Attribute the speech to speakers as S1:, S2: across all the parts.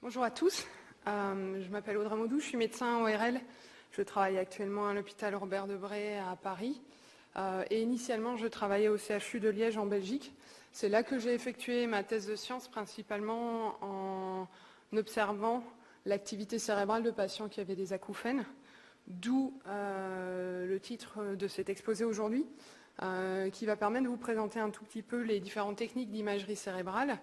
S1: Bonjour à tous, je m'appelle Audrey Maudou, je suis médecin ORL. Je travaille actuellement à l'hôpital Robert Debré à Paris. Et initialement, je travaillais au CHU de Liège en Belgique. C'est là que j'ai effectué ma thèse de sciences, principalement en observant l'activité cérébrale de patients qui avaient des acouphènes. D'où le titre de cet exposé aujourd'hui, qui va permettre de vous présenter un tout petit peu les différentes techniques d'imagerie cérébrale,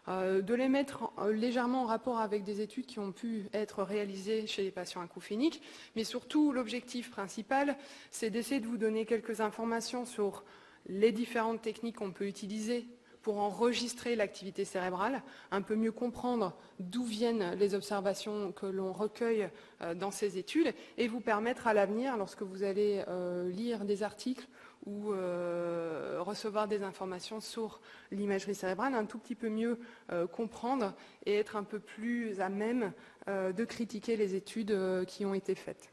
S1: de les mettre légèrement en rapport avec des études qui ont pu être réalisées chez les patients acouphéniques, mais surtout l'objectif principal, c'est d'essayer de vous donner quelques informations sur les différentes techniques qu'on peut utiliser pour enregistrer l'activité cérébrale, un peu mieux comprendre d'où viennent les observations que l'on recueille dans ces études et vous permettre à l'avenir, lorsque vous allez lire des articles ou recevoir des informations sur l'imagerie cérébrale, un tout petit peu mieux comprendre et être un peu plus à même de critiquer les études qui ont été faites.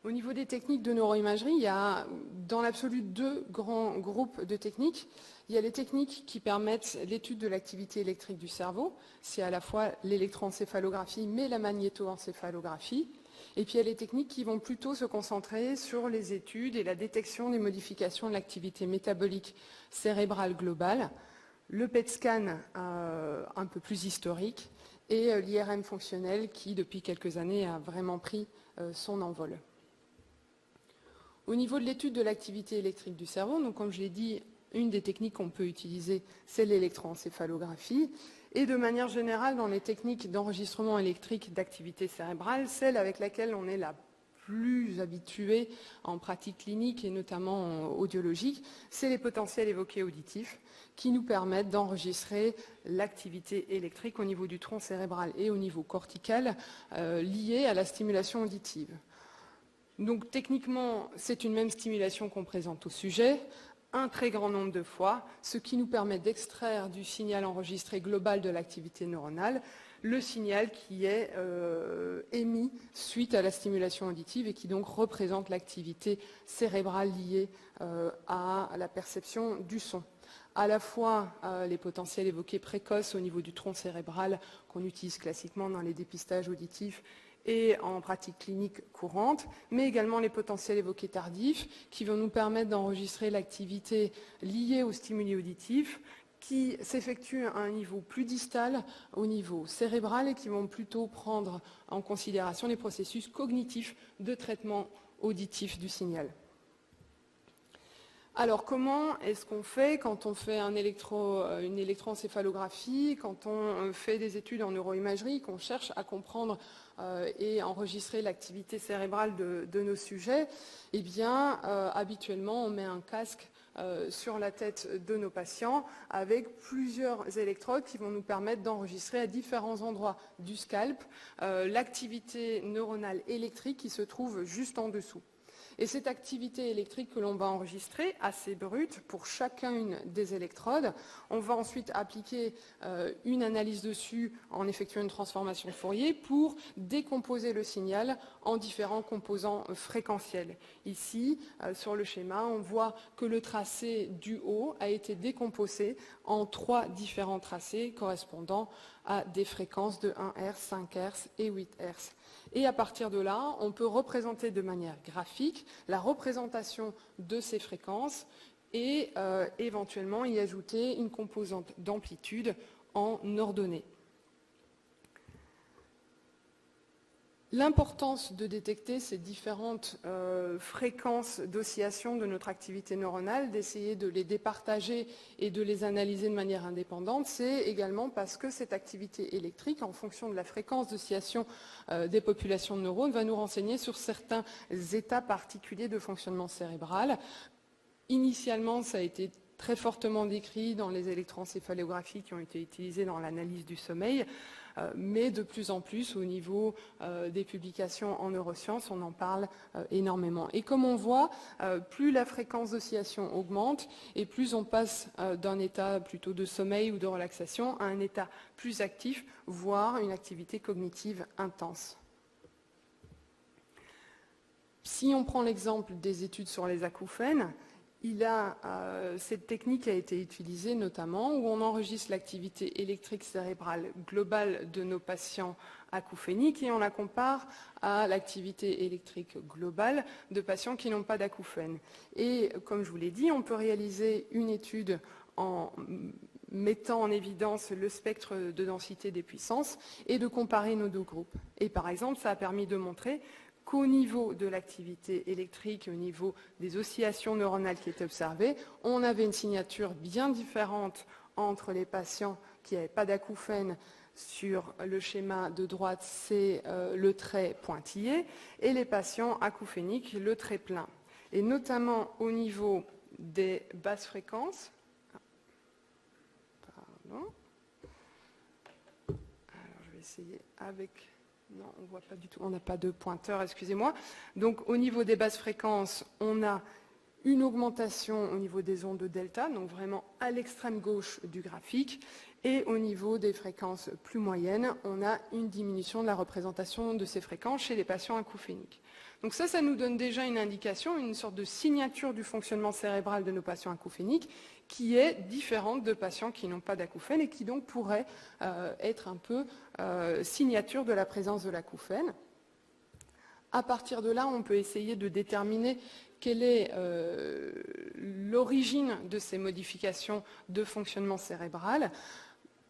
S1: Au niveau des techniques de neuroimagerie, il y a dans l'absolu deux grands groupes de techniques. Il y a les techniques qui permettent l'étude de l'activité électrique du cerveau. C'est à la fois l'électroencéphalographie mais la magnétoencéphalographie. Et puis il y a les techniques qui vont plutôt se concentrer sur les études et la détection des modifications de l'activité métabolique cérébrale globale, le PET scan un peu plus historique et l'IRM fonctionnel qui depuis quelques années a vraiment pris son envol. Au niveau de l'étude de l'activité électrique du cerveau, donc comme je l'ai dit, une des techniques qu'on peut utiliser, c'est l'électroencéphalographie. Et de manière générale, dans les techniques d'enregistrement électrique d'activité cérébrale, celle avec laquelle on est la plus habitué en pratique clinique et notamment audiologique, c'est les potentiels évoqués auditifs qui nous permettent d'enregistrer l'activité électrique au niveau du tronc cérébral et au niveau cortical liée à la stimulation auditive. Donc techniquement, c'est une même stimulation qu'on présente au sujet, un très grand nombre de fois, ce qui nous permet d'extraire du signal enregistré global de l'activité neuronale le signal qui est émis suite à la stimulation auditive et qui donc représente l'activité cérébrale liée à la perception du son. À la fois les potentiels évoqués précoces au niveau du tronc cérébral qu'on utilise classiquement dans les dépistages auditifs et en pratique clinique courante, mais également les potentiels évoqués tardifs qui vont nous permettre d'enregistrer l'activité liée aux stimuli auditifs qui s'effectuent à un niveau plus distal au niveau cérébral et qui vont plutôt prendre en considération les processus cognitifs de traitement auditif du signal. Alors, comment est-ce qu'on fait quand on fait une électroencéphalographie, quand on fait des études en neuroimagerie, qu'on cherche à comprendre et enregistrer l'activité cérébrale de nos sujets? Eh bien, habituellement, on met un casque sur la tête de nos patients avec plusieurs électrodes qui vont nous permettre d'enregistrer à différents endroits du scalp l'activité neuronale électrique qui se trouve juste en dessous. Et cette activité électrique que l'on va enregistrer, assez brute, pour chacune des électrodes, on va ensuite appliquer une analyse dessus en effectuant une transformation Fourier pour décomposer le signal en différents composants fréquentiels. Ici, sur le schéma, on voit que le tracé du haut a été décomposé en 3 différents tracés correspondant à des fréquences de 1 Hz, 5 Hz et 8 Hz. Et à partir de là, on peut représenter de manière graphique la représentation de ces fréquences et éventuellement y ajouter une composante d'amplitude en ordonnée. L'importance de détecter ces différentes fréquences d'oscillation de notre activité neuronale, d'essayer de les départager et de les analyser de manière indépendante, c'est également parce que cette activité électrique, en fonction de la fréquence d'oscillation des populations de neurones, va nous renseigner sur certains états particuliers de fonctionnement cérébral. Initialement, ça a été très fortement décrit dans les électroencéphalographies qui ont été utilisées dans l'analyse du sommeil, mais de plus en plus au niveau des publications en neurosciences, on en parle énormément. Et comme on voit, plus la fréquence d'oscillation augmente et plus on passe d'un état plutôt de sommeil ou de relaxation à un état plus actif, voire une activité cognitive intense. Si on prend l'exemple des études sur les acouphènes, Cette technique a été utilisée notamment où on enregistre l'activité électrique cérébrale globale de nos patients acouphéniques et on la compare à l'activité électrique globale de patients qui n'ont pas d'acouphènes. Et comme je vous l'ai dit, on peut réaliser une étude en mettant en évidence le spectre de densité des puissances et de comparer nos deux groupes. Et par exemple, ça a permis de montrer qu'au niveau de l'activité électrique, au niveau des oscillations neuronales qui étaient observées, on avait une signature bien différente entre les patients qui n'avaient pas d'acouphènes. Sur le schéma de droite, c'est le trait pointillé, et les patients acouphéniques, le trait plein. Et notamment au niveau des basses fréquences. Pardon. Alors, je vais essayer avec... Non, on ne voit pas du tout, on n'a pas de pointeur, excusez-moi. Donc au niveau des basses fréquences, on a une augmentation au niveau des ondes de delta, donc vraiment à l'extrême gauche du graphique. Et au niveau des fréquences plus moyennes, on a une diminution de la représentation de ces fréquences chez les patients acouphéniques. Donc ça nous donne déjà une indication, une sorte de signature du fonctionnement cérébral de nos patients acouphéniques qui est différente de patients qui n'ont pas d'acouphène et qui donc pourrait être un peu signature de la présence de l'acouphène. À partir de là, on peut essayer de déterminer quelle est l'origine de ces modifications de fonctionnement cérébral.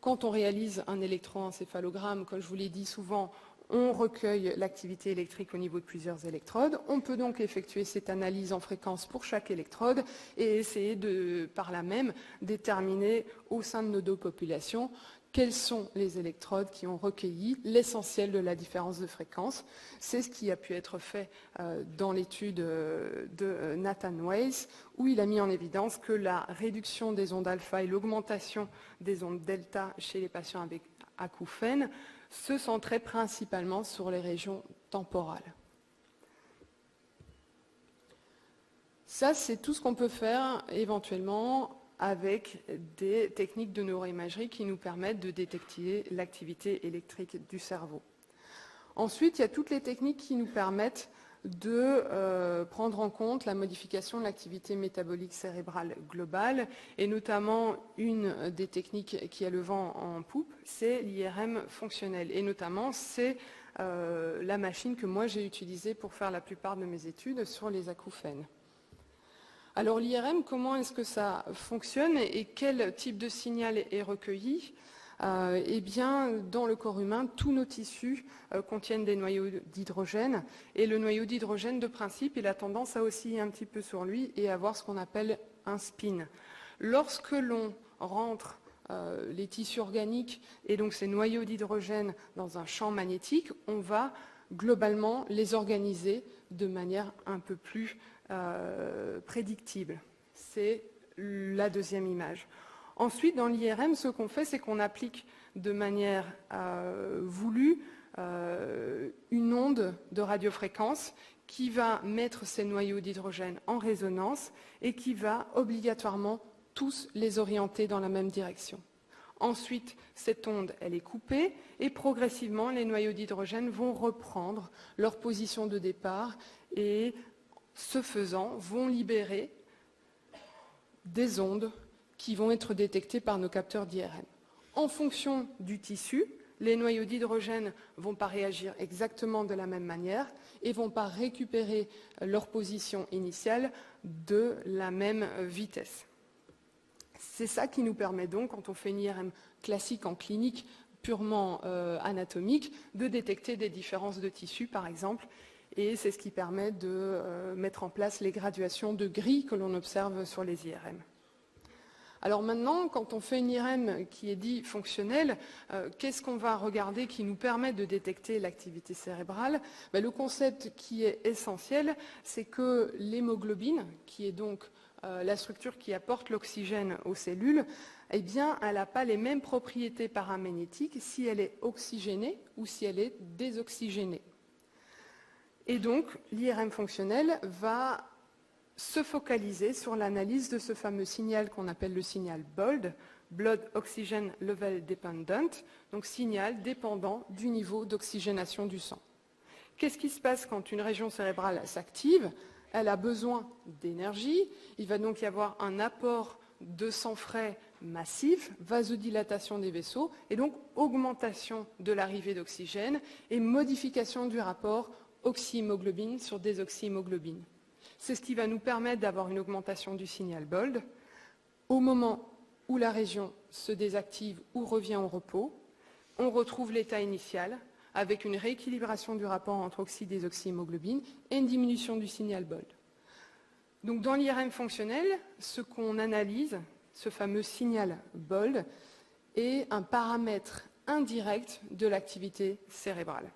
S1: Quand on réalise un électroencéphalogramme, comme je vous l'ai dit souvent, on recueille l'activité électrique au niveau de plusieurs électrodes. On peut donc effectuer cette analyse en fréquence pour chaque électrode et essayer de, par là même, déterminer au sein de nos deux populations quels sont les électrodes qui ont recueilli l'essentiel de la différence de fréquence. C'est ce qui a pu être fait dans l'étude de Nathan Weiss, où il a mis en évidence que la réduction des ondes alpha et l'augmentation des ondes delta chez les patients avec acouphènes se centrait principalement sur les régions temporales. Ça, c'est tout ce qu'on peut faire éventuellement avec des techniques de neuroimagerie qui nous permettent de détecter l'activité électrique du cerveau. Ensuite, il y a toutes les techniques qui nous permettent de prendre en compte la modification de l'activité métabolique cérébrale globale, et notamment une des techniques qui a le vent en poupe, c'est l'IRM fonctionnel. Et notamment, c'est la machine que moi j'ai utilisée pour faire la plupart de mes études sur les acouphènes. Alors l'IRM, comment est-ce que ça fonctionne et quel type de signal est recueilli ? Eh bien, dans le corps humain, tous nos tissus contiennent des noyaux d'hydrogène. Et le noyau d'hydrogène, de principe, il a tendance à osciller un petit peu sur lui et à avoir ce qu'on appelle un spin. Lorsque l'on rentre les tissus organiques et donc ces noyaux d'hydrogène dans un champ magnétique, on va globalement les organiser de manière un peu plus prédictible. C'est la deuxième image. Ensuite, dans l'IRM, ce qu'on fait, c'est qu'on applique de manière voulue une onde de radiofréquence qui va mettre ces noyaux d'hydrogène en résonance et qui va obligatoirement tous les orienter dans la même direction. Ensuite, cette onde, elle est coupée et progressivement, les noyaux d'hydrogène vont reprendre leur position de départ et, ce faisant, vont libérer des ondes qui vont être détectés par nos capteurs d'IRM. En fonction du tissu, les noyaux d'hydrogène ne vont pas réagir exactement de la même manière et ne vont pas récupérer leur position initiale de la même vitesse. C'est ça qui nous permet donc, quand on fait une IRM classique en clinique purement anatomique, de détecter des différences de tissu, par exemple, et c'est ce qui permet de mettre en place les graduations de gris que l'on observe sur les IRM. Alors maintenant, quand on fait une IRM qui est dit fonctionnelle, qu'est-ce qu'on va regarder qui nous permet de détecter l'activité cérébrale ? Le concept qui est essentiel, c'est que l'hémoglobine, qui est donc la structure qui apporte l'oxygène aux cellules, eh bien, elle n'a pas les mêmes propriétés paramagnétiques si elle est oxygénée ou si elle est désoxygénée. Et donc, l'IRM fonctionnel va se focaliser sur l'analyse de ce fameux signal qu'on appelle le signal BOLD, Blood Oxygen Level Dependent, donc signal dépendant du niveau d'oxygénation du sang. Qu'est-ce qui se passe quand une région cérébrale s'active ? elle a besoin d'énergie, il va donc y avoir un apport de sang frais massif, vasodilatation des vaisseaux, et donc augmentation de l'arrivée d'oxygène et modification du rapport oxyhémoglobine sur désoxyhémoglobine. C'est ce qui va nous permettre d'avoir une augmentation du signal BOLD au moment où la région se désactive ou revient au repos. On retrouve l'état initial avec une rééquilibration du rapport entre oxy et désoxyhémoglobine et une diminution du signal BOLD. Donc dans l'IRM fonctionnel, ce qu'on analyse, ce fameux signal BOLD, est un paramètre indirect de l'activité cérébrale.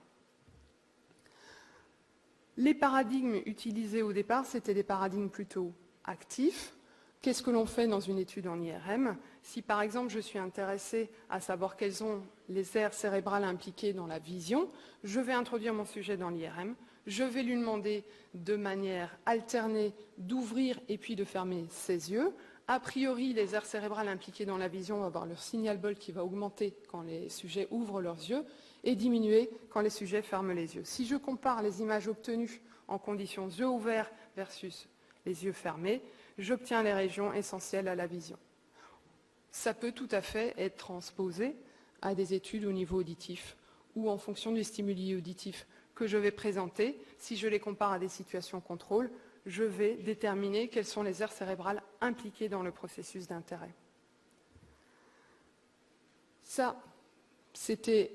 S1: Les paradigmes utilisés au départ, c'était des paradigmes plutôt actifs. Qu'est-ce que l'on fait dans une étude en IRM? Si par exemple je suis intéressé à savoir quelles sont les aires cérébrales impliquées dans la vision, je vais introduire mon sujet dans l'IRM, je vais lui demander de manière alternée d'ouvrir et puis de fermer ses yeux. A priori, les aires cérébrales impliquées dans la vision vont avoir leur signal BOLD qui va augmenter quand les sujets ouvrent leurs yeux et diminuer quand les sujets ferment les yeux. Si je compare les images obtenues en conditions yeux ouverts versus les yeux fermés, j'obtiens les régions essentielles à la vision. Ça peut tout à fait être transposé à des études au niveau auditif ou en fonction du stimuli auditif que je vais présenter. Si je les compare à des situations contrôle, je vais déterminer quelles sont les aires cérébrales impliquées dans le processus d'intérêt. Ça, c'était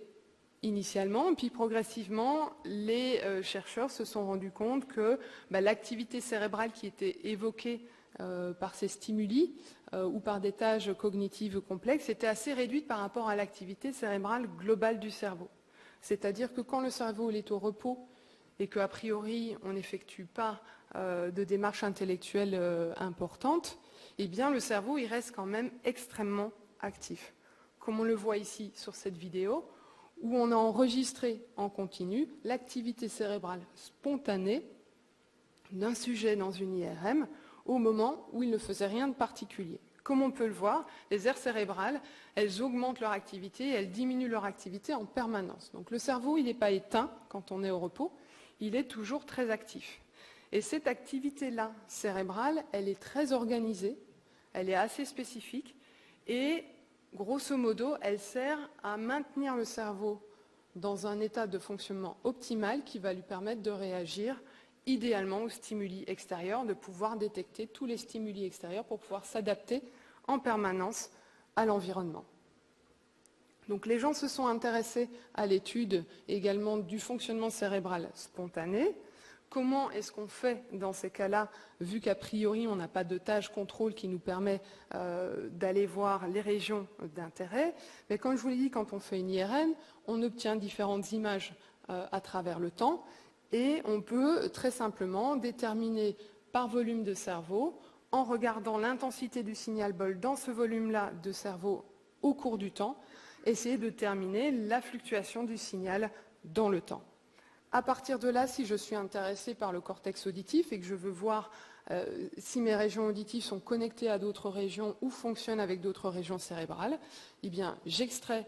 S1: initialement, puis progressivement, les chercheurs se sont rendus compte que l'activité cérébrale qui était évoquée par ces stimuli ou par des tâches cognitives complexes était assez réduite par rapport à l'activité cérébrale globale du cerveau. C'est-à-dire que quand le cerveau est au repos et qu'a priori on n'effectue pas de démarches intellectuelles importantes, eh bien le cerveau il reste quand même extrêmement actif. Comme on le voit ici sur cette vidéo, où on a enregistré en continu l'activité cérébrale spontanée d'un sujet dans une IRM au moment où il ne faisait rien de particulier. Comme on peut le voir, les aires cérébrales, elles augmentent leur activité, elles diminuent leur activité en permanence. Donc le cerveau, il n'est pas éteint quand on est au repos, il est toujours très actif. Et cette activité-là cérébrale, elle est très organisée, elle est assez spécifique et grosso modo, elle sert à maintenir le cerveau dans un état de fonctionnement optimal qui va lui permettre de réagir idéalement aux stimuli extérieurs, de pouvoir détecter tous les stimuli extérieurs pour pouvoir s'adapter en permanence à l'environnement. Donc les gens se sont intéressés à l'étude également du fonctionnement cérébral spontané. Comment est-ce qu'on fait dans ces cas-là, vu qu'a priori on n'a pas de tâche contrôle qui nous permet d'aller voir les régions d'intérêt? Mais comme je vous l'ai dit, quand on fait une IRM, on obtient différentes images à travers le temps et on peut très simplement déterminer par volume de cerveau, en regardant l'intensité du signal BOLD dans ce volume-là de cerveau au cours du temps, essayer de déterminer la fluctuation du signal dans le temps. À partir de là, si je suis intéressé par le cortex auditif et que je veux voir si mes régions auditives sont connectées à d'autres régions ou fonctionnent avec d'autres régions cérébrales, eh bien, j'extrais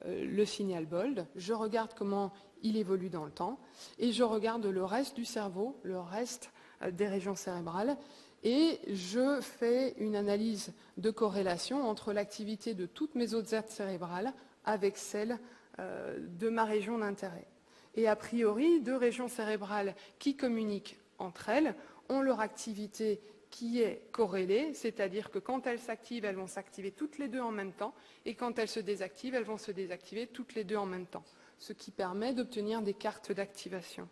S1: le signal BOLD, je regarde comment il évolue dans le temps et je regarde le reste du cerveau, le reste des régions cérébrales et je fais une analyse de corrélation entre l'activité de toutes mes autres aires cérébrales avec celle de ma région d'intérêt. Et a priori, deux régions cérébrales qui communiquent entre elles ont leur activité qui est corrélée, c'est-à-dire que quand elles s'activent, elles vont s'activer toutes les deux en même temps, et quand elles se désactivent, elles vont se désactiver toutes les deux en même temps, ce qui permet d'obtenir des cartes d'activation.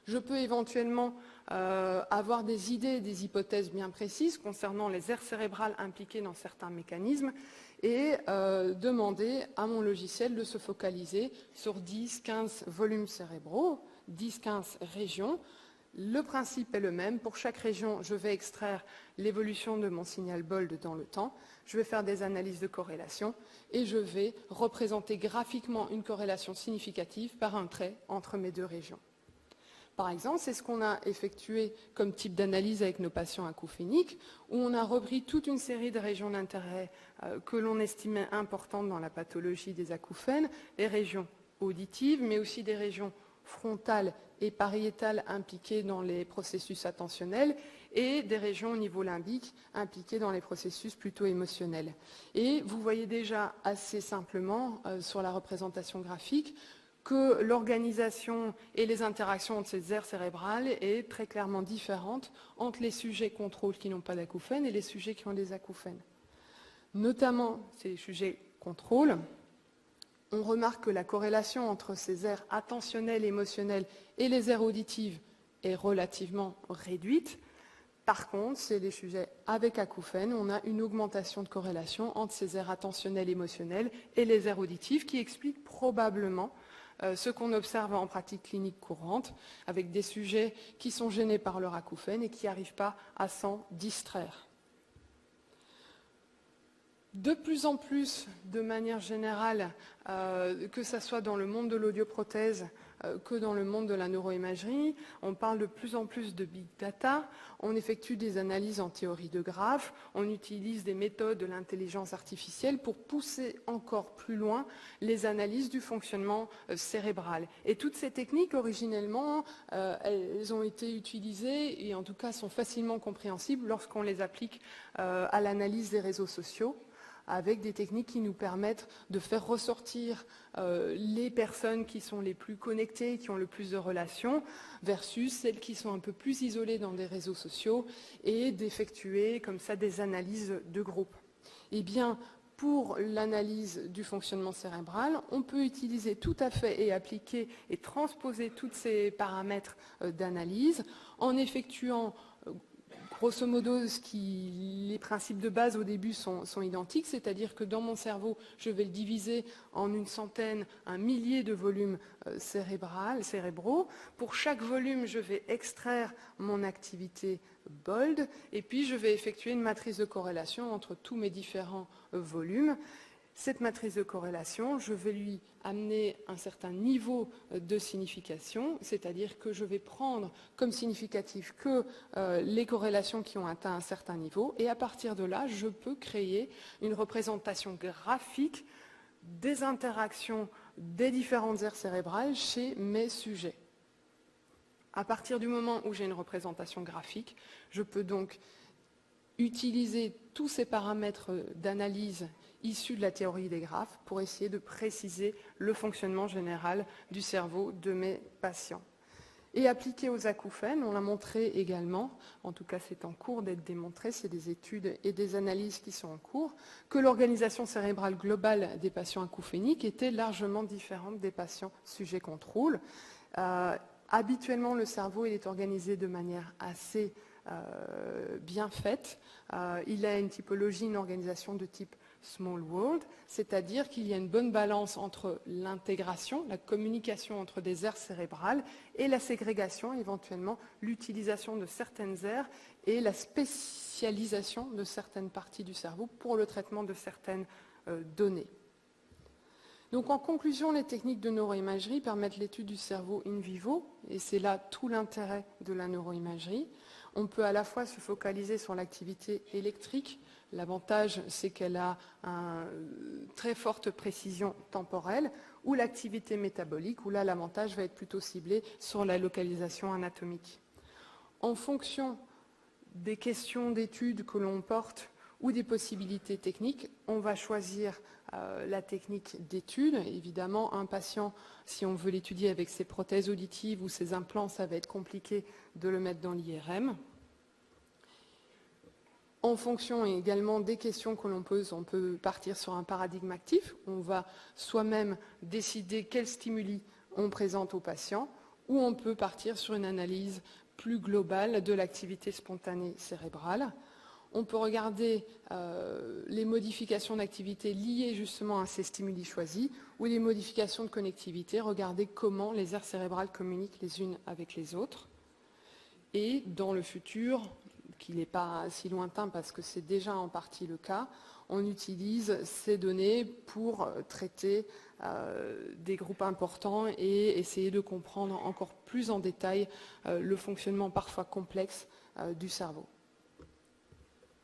S1: Je peux éventuellement avoir des idées, des hypothèses bien précises concernant les aires cérébrales impliquées dans certains mécanismes et demander à mon logiciel de se focaliser sur 10-15 volumes cérébraux, 10-15 régions. Le principe est le même. Pour chaque région, je vais extraire l'évolution de mon signal BOLD dans le temps. Je vais faire des analyses de corrélation et je vais représenter graphiquement une corrélation significative par un trait entre mes deux régions. Par exemple, c'est ce qu'on a effectué comme type d'analyse avec nos patients acouphéniques, où on a repris toute une série de régions d'intérêt que l'on estimait importantes dans la pathologie des acouphènes, les régions auditives, mais aussi des régions frontales et pariétales impliquées dans les processus attentionnels et des régions au niveau limbique impliquées dans les processus plutôt émotionnels. Et vous voyez déjà assez simplement sur la représentation graphique que l'organisation et les interactions entre ces aires cérébrales est très clairement différente entre les sujets contrôle qui n'ont pas d'acouphènes et les sujets qui ont des acouphènes. Notamment ces sujets contrôle, on remarque que la corrélation entre ces aires attentionnelles, émotionnelles et les aires auditives est relativement réduite. Par contre, c'est les sujets avec acouphènes, on a une augmentation de corrélation entre ces aires attentionnelles, émotionnelles et les aires auditives qui explique probablement ce qu'on observe en pratique clinique courante, avec des sujets qui sont gênés par leur acouphène et qui n'arrivent pas à s'en distraire. De plus en plus, de manière générale, que ce soit dans le monde de l'audioprothèse que dans le monde de la neuroimagerie, on parle de plus en plus de big data, on effectue des analyses en théorie de graphes, on utilise des méthodes de l'intelligence artificielle pour pousser encore plus loin les analyses du fonctionnement cérébral. Et toutes ces techniques, originellement, elles ont été utilisées et en tout cas sont facilement compréhensibles lorsqu'on les applique à l'analyse des réseaux sociaux, avec des techniques qui nous permettent de faire ressortir les personnes qui sont les plus connectées, qui ont le plus de relations, versus celles qui sont un peu plus isolées dans des réseaux sociaux, et d'effectuer comme ça des analyses de groupe. Eh bien, pour l'analyse du fonctionnement cérébral, on peut utiliser tout à fait et appliquer et transposer tous ces paramètres d'analyse en effectuant grosso modo, les principes de base au début sont identiques, c'est-à-dire que dans mon cerveau, je vais le diviser en une centaine, un millier de volumes cérébraux. Pour chaque volume, je vais extraire mon activité BOLD et puis je vais effectuer une matrice de corrélation entre tous mes différents volumes. Cette matrice de corrélation, je vais lui amener un certain niveau de signification, c'est-à-dire que je vais prendre comme significatif que les corrélations qui ont atteint un certain niveau, et à partir de là, je peux créer une représentation graphique des interactions des différentes aires cérébrales chez mes sujets. À partir du moment où j'ai une représentation graphique, je peux donc utiliser tous ces paramètres d'analyse issus de la théorie des graphes pour essayer de préciser le fonctionnement général du cerveau de mes patients. Et appliqué aux acouphènes, on l'a montré également, en tout cas c'est en cours d'être démontré, c'est des études et des analyses qui sont en cours, que l'organisation cérébrale globale des patients acouphéniques était largement différente des patients sujets contrôle. Habituellement, le cerveau il est organisé de manière assez bien faite. Il a une typologie, une organisation de type small world, c'est-à-dire qu'il y a une bonne balance entre l'intégration, la communication entre des aires cérébrales et la ségrégation, éventuellement l'utilisation de certaines aires et la spécialisation de certaines parties du cerveau pour le traitement de certaines données. Donc en conclusion, les techniques de neuroimagerie permettent l'étude du cerveau in vivo, et c'est là tout l'intérêt de la neuroimagerie. On peut à la fois se focaliser sur l'activité électrique. L'avantage, c'est qu'elle a une très forte précision temporelle, ou l'activité métabolique, où là, l'avantage va être plutôt ciblé sur la localisation anatomique. En fonction des questions d'études que l'on porte ou des possibilités techniques, on va choisir la technique d'étude. Évidemment, un patient, si on veut l'étudier avec ses prothèses auditives ou ses implants, ça va être compliqué de le mettre dans l'IRM. En fonction également des questions que l'on pose, on peut partir sur un paradigme actif. On va soi-même décider quels stimuli on présente au patient, ou on peut partir sur une analyse plus globale de l'activité spontanée cérébrale. On peut regarder les modifications d'activité liées justement à ces stimuli choisis, ou les modifications de connectivité, regarder comment les aires cérébrales communiquent les unes avec les autres. Et dans le futur, qui n'est pas si lointain parce que c'est déjà en partie le cas, on utilise ces données pour traiter des groupes importants et essayer de comprendre encore plus en détail le fonctionnement parfois complexe du cerveau.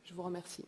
S1: Je vous remercie.